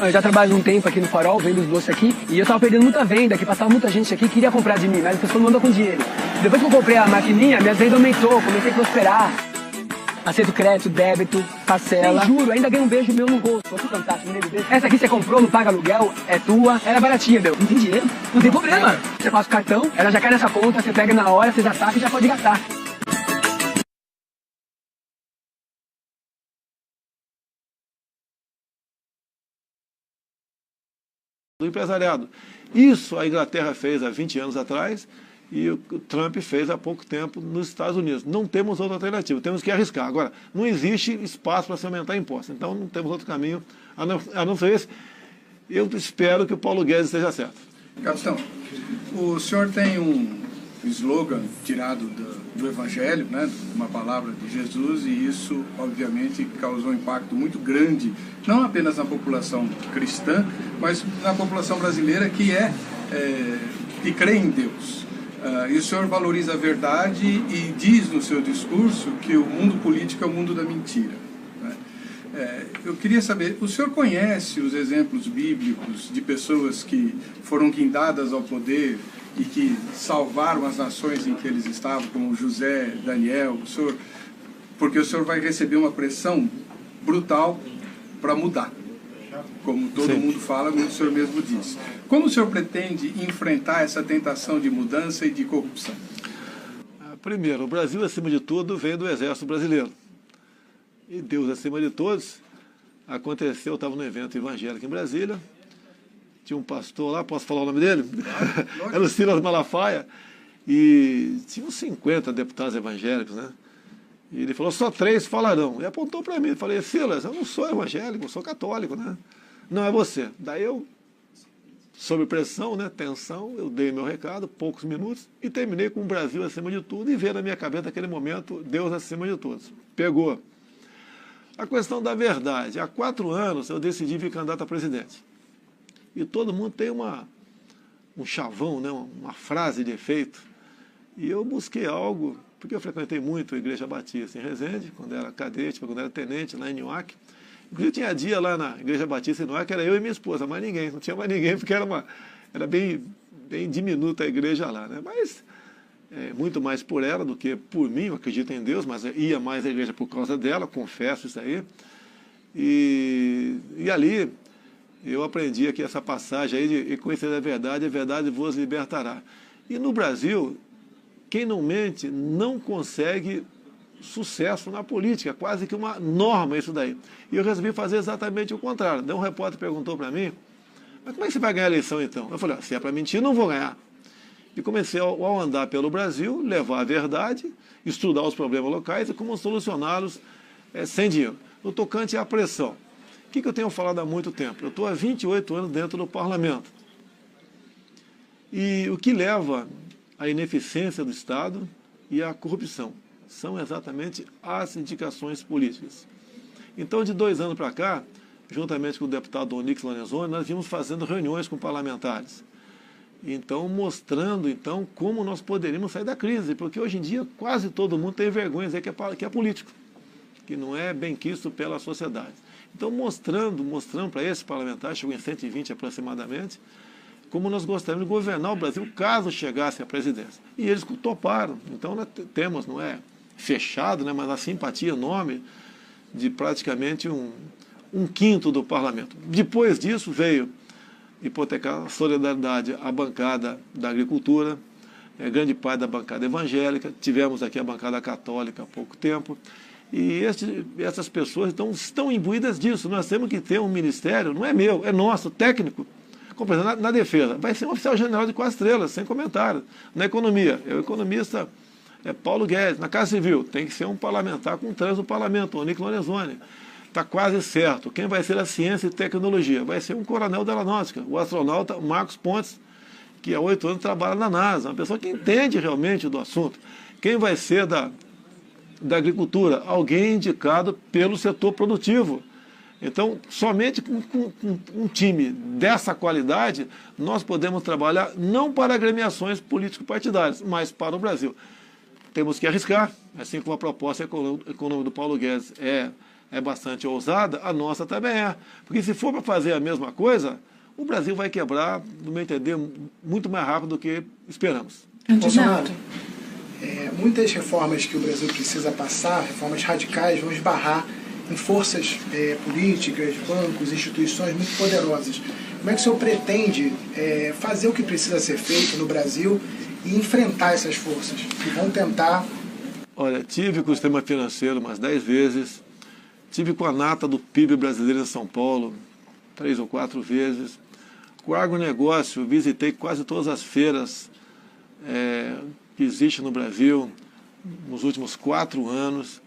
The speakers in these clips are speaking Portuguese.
Eu já trabalho um tempo aqui no Farol, vendo os doces aqui, e eu tava perdendo muita venda, que passava muita gente aqui, queria comprar de mim, mas a pessoa não anda com dinheiro. Depois que eu comprei a maquininha, minha venda aumentou, comecei a prosperar. Aceito crédito, débito, parcela. Sem juro, ainda ganhei um beijo meu no rosto. Foi fantástico, me beijo. Essa aqui você comprou, não paga aluguel, é tua. Era baratinha, meu. Não tem dinheiro, não tem problema. Você passa o cartão, ela já cai nessa conta, você pega na hora, você já saca e já pode gastar. Do empresariado. Isso a Inglaterra fez há 20 anos atrás e o Trump fez há pouco tempo nos Estados Unidos. Não temos outra alternativa, temos que arriscar. Agora, não existe espaço para se aumentar impostos, então não temos outro caminho a não ser esse. Eu espero que o Paulo Guedes esteja certo. Capitão, o senhor tem um slogan tirado do Evangelho, né, uma palavra de Jesus, e isso, obviamente, causou um impacto muito grande, não apenas na população cristã, mas na população brasileira que crê em Deus. E o senhor valoriza a verdade e diz no seu discurso que o mundo político é o mundo da mentira. Né? Eu queria saber, o senhor conhece os exemplos bíblicos de pessoas que foram guindadas ao poder e que salvaram as nações em que eles estavam, como José, Daniel, porque o senhor vai receber uma pressão brutal para mudar, como todo Sim. mundo fala, como o senhor mesmo disse. Como o senhor pretende enfrentar essa tentação de mudança e de corrupção? Primeiro, o Brasil, acima de tudo, vem do Exército Brasileiro. E Deus, acima de todos, aconteceu, eu estava no evento evangélico em Brasília, tinha um pastor lá, posso falar o nome dele? Era o Silas Malafaia, e tinha uns 50 deputados evangélicos, né? E ele falou, só 3 falarão. E apontou para mim, eu falei, Silas, eu não sou evangélico, eu sou católico, né? Não, é você. Daí eu, sob pressão, né, tensão, eu dei meu recado, poucos minutos, e terminei com o Brasil acima de tudo, e veio na minha cabeça naquele momento, Deus acima de todos. Pegou. A questão da verdade. Há 4 anos eu decidi vir candidato a presidente. E todo mundo tem um chavão, né, uma frase de efeito. E eu busquei algo, porque eu frequentei muito a Igreja Batista em Resende, quando era cadete, quando era tenente lá em Nhoaque. Inclusive tinha dia lá na Igreja Batista em Nhoaque, era eu e minha esposa, mais ninguém, não tinha mais ninguém, porque era bem diminuta a igreja lá, né? Mas muito mais por ela do que por mim, eu acredito em Deus, mas ia mais à igreja por causa dela, confesso isso aí. E ali eu aprendi aqui essa passagem aí de conhecer a verdade vos libertará. E no Brasil, quem não mente não consegue sucesso na política, quase que uma norma isso daí. E eu resolvi fazer exatamente o contrário. Daí um repórter perguntou para mim, mas como é que você vai ganhar a eleição então? Eu falei, se é para mentir, não vou ganhar. E comecei, ao andar pelo Brasil, levar a verdade, estudar os problemas locais e como solucioná-los sem dinheiro. No tocante à pressão, o que eu tenho falado há muito tempo? Eu estou há 28 anos dentro do parlamento. E o que leva à ineficiência do Estado e à corrupção são exatamente as indicações políticas. Então, de 2 anos para cá, juntamente com o deputado Onyx Lorenzoni, nós vimos fazendo reuniões com parlamentares. Então, mostrando então, como nós poderíamos sair da crise, porque hoje em dia quase todo mundo tem vergonha de dizer que é político, que não é bem quisto pela sociedade. Então, mostrando para esses parlamentares, chegou em 120 aproximadamente, como nós gostaríamos de governar o Brasil caso chegasse à presidência. E eles toparam. Então, nós temos, não é fechado, né, mas a simpatia enorme de praticamente um quinto do parlamento. Depois disso veio hipotecar a solidariedade à bancada da agricultura, grande parte da bancada evangélica, tivemos aqui a bancada católica há pouco tempo, e essas pessoas estão imbuídas disso. Nós temos que ter um ministério, não é meu, é nosso, técnico, na defesa. Vai ser um oficial-general de 4 estrelas, sem comentário. Na economia, o economista Paulo Guedes. Na Casa Civil, tem que ser um parlamentar com trânsito do parlamento, o Onyx Lorenzoni. Está quase certo. Quem vai ser a ciência e tecnologia? Vai ser um coronel da aeronáutica, o astronauta Marcos Pontes, que há 8 anos trabalha na NASA, uma pessoa que entende realmente do assunto. Quem vai ser da agricultura? Alguém indicado pelo setor produtivo. Então, somente com um time dessa qualidade, nós podemos trabalhar não para agremiações político-partidárias, mas para o Brasil. Temos que arriscar, assim como a proposta econômica do Paulo Guedes é é bastante ousada, a nossa também é. Porque se for para fazer a mesma coisa, o Brasil vai quebrar, no meu entender, muito mais rápido do que esperamos. Bolsonaro, muitas reformas que o Brasil precisa passar, reformas radicais, vão esbarrar em forças políticas, bancos, instituições muito poderosas. Como é que o senhor pretende fazer o que precisa ser feito no Brasil e enfrentar essas forças que vão tentar... Olha, tive com o sistema financeiro umas 10 vezes, tive com a nata do PIB brasileiro em São Paulo 3 ou 4 vezes. Com o agronegócio, visitei quase todas as feiras que existem no Brasil nos últimos 4 anos,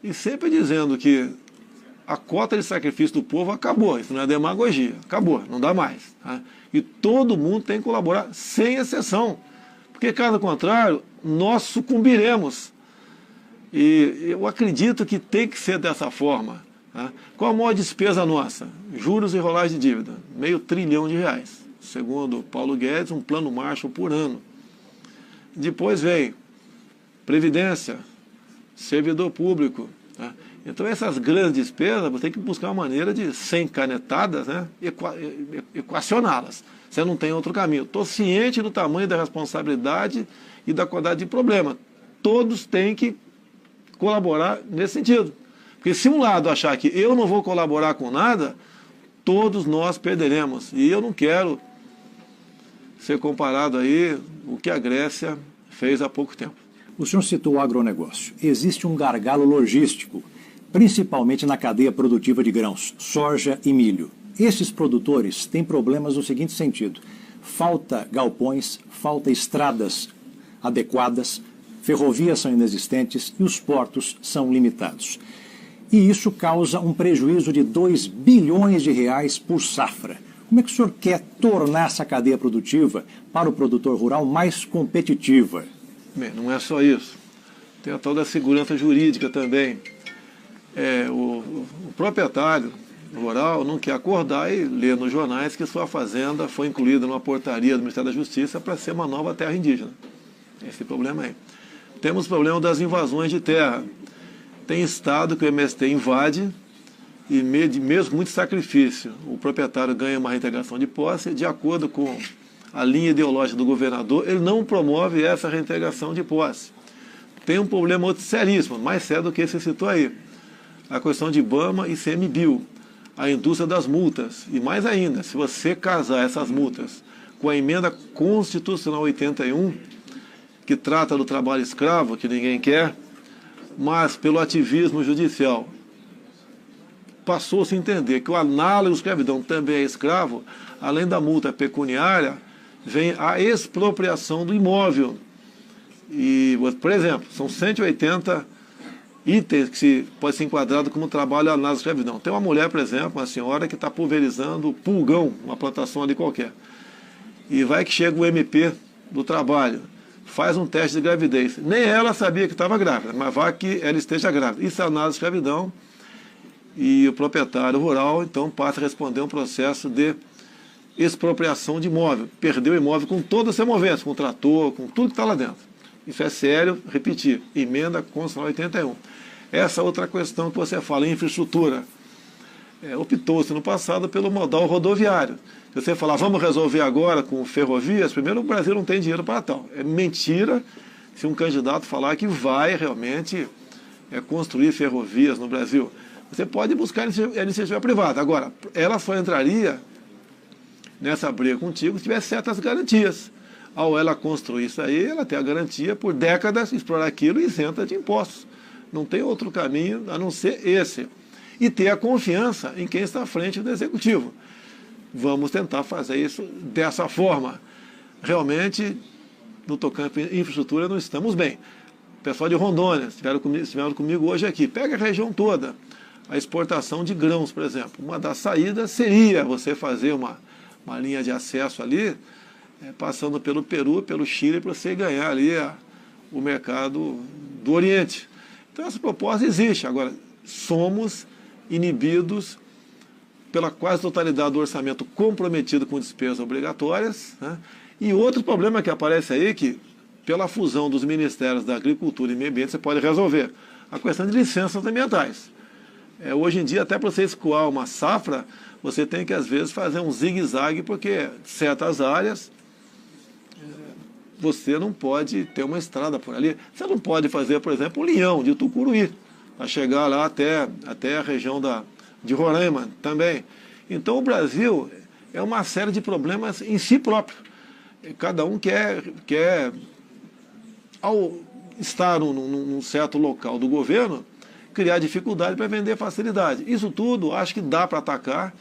e sempre dizendo que a cota de sacrifício do povo acabou, isso não é demagogia, acabou, não dá mais. Tá? E todo mundo tem que colaborar, sem exceção, porque caso contrário, nós sucumbiremos. E eu acredito que tem que ser dessa forma. Tá? Qual a maior despesa nossa? Juros e rolagem de dívida, R$500 bilhão. Segundo Paulo Guedes, um plano Marshall por ano. Depois vem previdência, servidor público. Tá? Então essas grandes despesas, você tem que buscar uma maneira de, sem canetadas, né, equacioná-las. Você não tem outro caminho. Estou ciente do tamanho da responsabilidade e da quantidade de problema. Todos têm que colaborar nesse sentido. Porque se um lado achar que eu não vou colaborar com nada, todos nós perderemos. E eu não quero ser comparado aí o que a Grécia fez há pouco tempo. O senhor citou o agronegócio. Existe um gargalo logístico, principalmente na cadeia produtiva de grãos, soja e milho. Esses produtores têm problemas no seguinte sentido: falta galpões, falta estradas adequadas, ferrovias são inexistentes e os portos são limitados. E isso causa um prejuízo de R$2 bilhões por safra. Como é que o senhor quer tornar essa cadeia produtiva para o produtor rural mais competitiva? Bem, não é só isso. Tem a tal da segurança jurídica também. O proprietário rural não quer acordar e ler nos jornais que sua fazenda foi incluída numa portaria do Ministério da Justiça para ser uma nova terra indígena. Esse problema aí. Temos o problema das invasões de terra. Tem estado que o MST invade e mesmo com muito sacrifício, o proprietário ganha uma reintegração de posse. De acordo com a linha ideológica do governador, ele não promove essa reintegração de posse. Tem um problema outro seríssimo, mais sério do que esse citou aí. A questão de IBAMA e CMBio, a indústria das multas. E mais ainda, se você casar essas multas com a emenda constitucional 81, que trata do trabalho escravo, que ninguém quer, mas pelo ativismo judicial passou-se a entender que o análogo à escravidão também é escravo, além da multa pecuniária, vem a expropriação do imóvel. E, por exemplo, são 180 itens que pode ser enquadrado como trabalho análogo à escravidão. Tem uma mulher, por exemplo, uma senhora que está pulverizando pulgão, uma plantação ali qualquer. E vai que chega o MP do trabalho, faz um teste de gravidez. Nem ela sabia que estava grávida, mas vai que ela esteja grávida. Isso é análogo à escravidão. E o proprietário rural, então, passa a responder um processo de expropriação de imóvel. Perdeu o imóvel com todo o seu movimento, com o trator, com tudo que está lá dentro. Isso é sério, repetir, emenda constitucional 81. Essa outra questão que você fala, infraestrutura. Optou-se no passado pelo modal rodoviário. Se você falar, vamos resolver agora com ferrovias, primeiro o Brasil não tem dinheiro para tal. É mentira se um candidato falar que vai realmente construir ferrovias no Brasil. Você pode buscar iniciativa privada. Agora, ela só entraria nessa briga contigo se tiver certas garantias. Ao ela construir isso aí, ela tem a garantia por décadas, explorar aquilo e isenta de impostos. Não tem outro caminho a não ser esse. E ter a confiança em quem está à frente do Executivo. Vamos tentar fazer isso dessa forma. Realmente, no tocante à infraestrutura, não estamos bem. O pessoal de Rondônia estiveram comigo hoje aqui. Pega a região toda. A exportação de grãos, por exemplo. Uma das saídas seria você fazer uma linha de acesso ali, passando pelo Peru, pelo Chile, para você ganhar ali o mercado do Oriente. Então essa proposta existe. Agora, somos inibidos pela quase totalidade do orçamento comprometido com despesas obrigatórias, né? E outro problema que aparece aí, que pela fusão dos Ministérios da Agricultura e Meio Ambiente você pode resolver, a questão de licenças ambientais. Hoje em dia, até para você escoar uma safra, você tem que, às vezes, fazer um zigue-zague, porque certas áreas você não pode ter uma estrada por ali. Você não pode fazer, por exemplo, um linhão de Tucuruí, para chegar lá até a região de Roraima também. Então, o Brasil é uma série de problemas em si próprio. Cada um quer ao estar num certo local do governo, criar dificuldade para vender facilidade. Isso tudo acho que dá para atacar.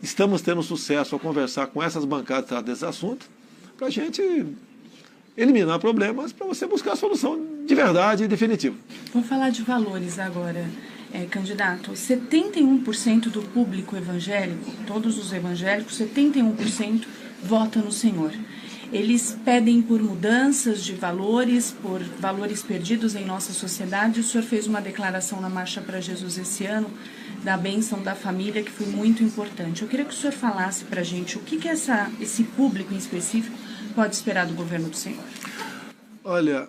Estamos tendo sucesso ao conversar com essas bancadas desse assunto, para a gente eliminar problemas, para você buscar a solução de verdade e definitiva. Vamos falar de valores agora, candidato. 71% do público evangélico, todos os evangélicos, 71% vota no Senhor. Eles pedem por mudanças de valores, por valores perdidos em nossa sociedade. O senhor fez uma declaração na Marcha para Jesus esse ano, da bênção da família, que foi muito importante. Eu queria que o senhor falasse para a gente o que esse público em específico pode esperar do governo do senhor. Olha,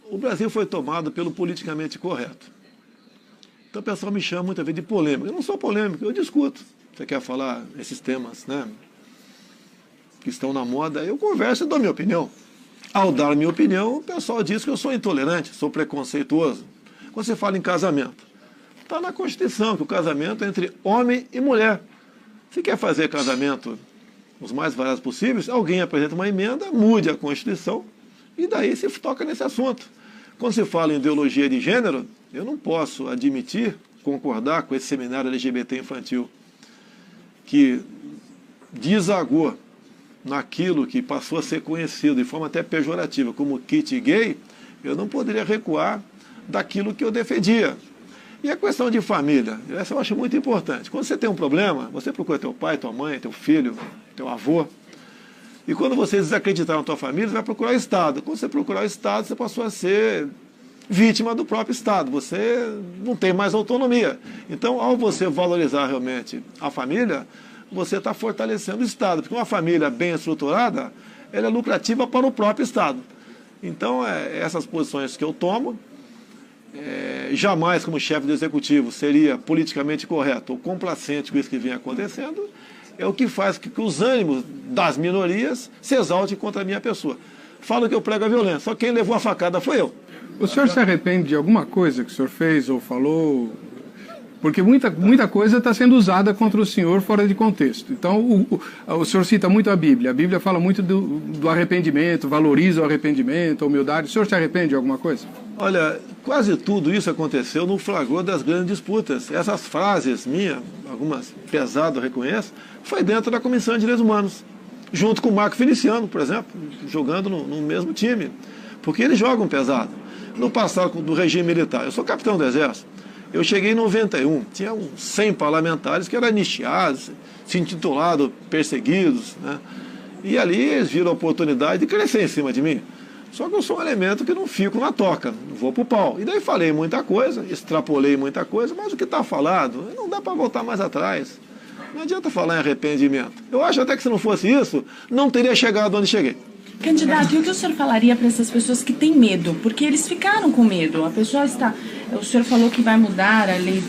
o Brasil foi tomado pelo politicamente correto. Então o pessoal me chama muitas vezes de polêmica. Eu não sou polêmico, eu discuto. Você quer falar esses temas, né, que estão na moda, eu converso e dou minha opinião. Ao dar minha opinião, o pessoal diz que eu sou intolerante, sou preconceituoso. Quando você fala em casamento, está na Constituição que o casamento é entre homem e mulher. Se quer fazer casamento os mais variados possíveis, alguém apresenta uma emenda, mude a Constituição e daí se toca nesse assunto. Quando se fala em ideologia de gênero, eu não posso admitir, concordar com esse seminário LGBT infantil que desagou naquilo que passou a ser conhecido de forma até pejorativa como kit gay. Eu não poderia recuar daquilo que eu defendia. E a questão de família, essa eu acho muito importante. Quando você tem um problema, você procura teu pai, tua mãe, teu filho, teu avô. E quando você desacreditar na tua família, você vai procurar o Estado. Quando você procurar o Estado, você passou a ser vítima do próprio Estado. Você não tem mais autonomia. Então, ao você valorizar realmente a família, você está fortalecendo o Estado. Porque uma família bem estruturada, ela é lucrativa para o próprio Estado. Então, essas posições que eu tomo, jamais como chefe do Executivo seria politicamente correto ou complacente com isso que vem acontecendo, é o que faz que os ânimos das minorias se exaltem contra a minha pessoa. Falo que eu prego a violência, só quem levou a facada foi eu. O senhor se arrepende de alguma coisa que o senhor fez ou falou? Porque muita coisa está sendo usada contra o senhor fora de contexto. Então, o senhor cita muito a Bíblia. A Bíblia fala muito do arrependimento, valoriza o arrependimento, a humildade. O senhor se arrepende de alguma coisa? Olha, quase tudo isso aconteceu no flagror das grandes disputas. Essas frases minhas, algumas pesadas, eu reconheço, foi dentro da Comissão de Direitos Humanos, junto com o Marco Feliciano, por exemplo, jogando no mesmo time. Porque eles jogam pesado. No passado do regime militar, eu sou capitão do Exército. Eu cheguei em 91, tinha uns 100 parlamentares que eram anistiados, se intitulados perseguidos, né? E ali eles viram a oportunidade de crescer em cima de mim. Só que eu sou um elemento que não fico na toca, não vou pro pau. E daí falei muita coisa, extrapolei muita coisa, mas o que está falado não dá para voltar mais atrás. Não adianta falar em arrependimento. Eu acho até que se não fosse isso, não teria chegado onde cheguei. Candidato, e o que o senhor falaria para essas pessoas que têm medo? Porque eles ficaram com medo. A pessoa está... O senhor falou que vai mudar a lei,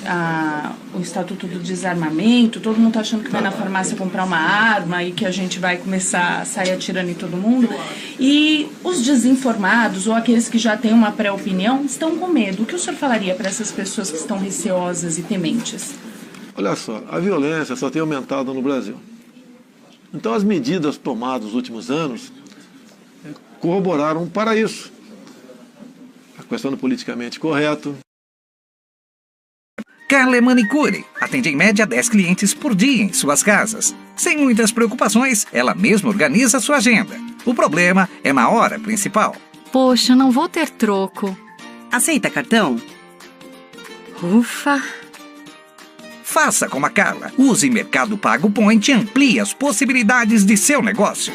o Estatuto do Desarmamento, todo mundo está achando que vai na farmácia comprar uma arma e que a gente vai começar a sair atirando em todo mundo. E os desinformados, ou aqueles que já têm uma pré-opinião, estão com medo. O que o senhor falaria para essas pessoas que estão receosas e tementes? Olha só, a violência só tem aumentado no Brasil. Então as medidas tomadas nos últimos anos corroboraram para isso. A questão do politicamente correto. Carla Manicure atende em média 10 clientes por dia em suas casas. Sem muitas preocupações, ela mesma organiza sua agenda. O problema é na hora principal. Poxa, não vou ter troco. Aceita cartão? Ufa! Faça como a Carla. Use Mercado Pago Point e amplie as possibilidades de seu negócio.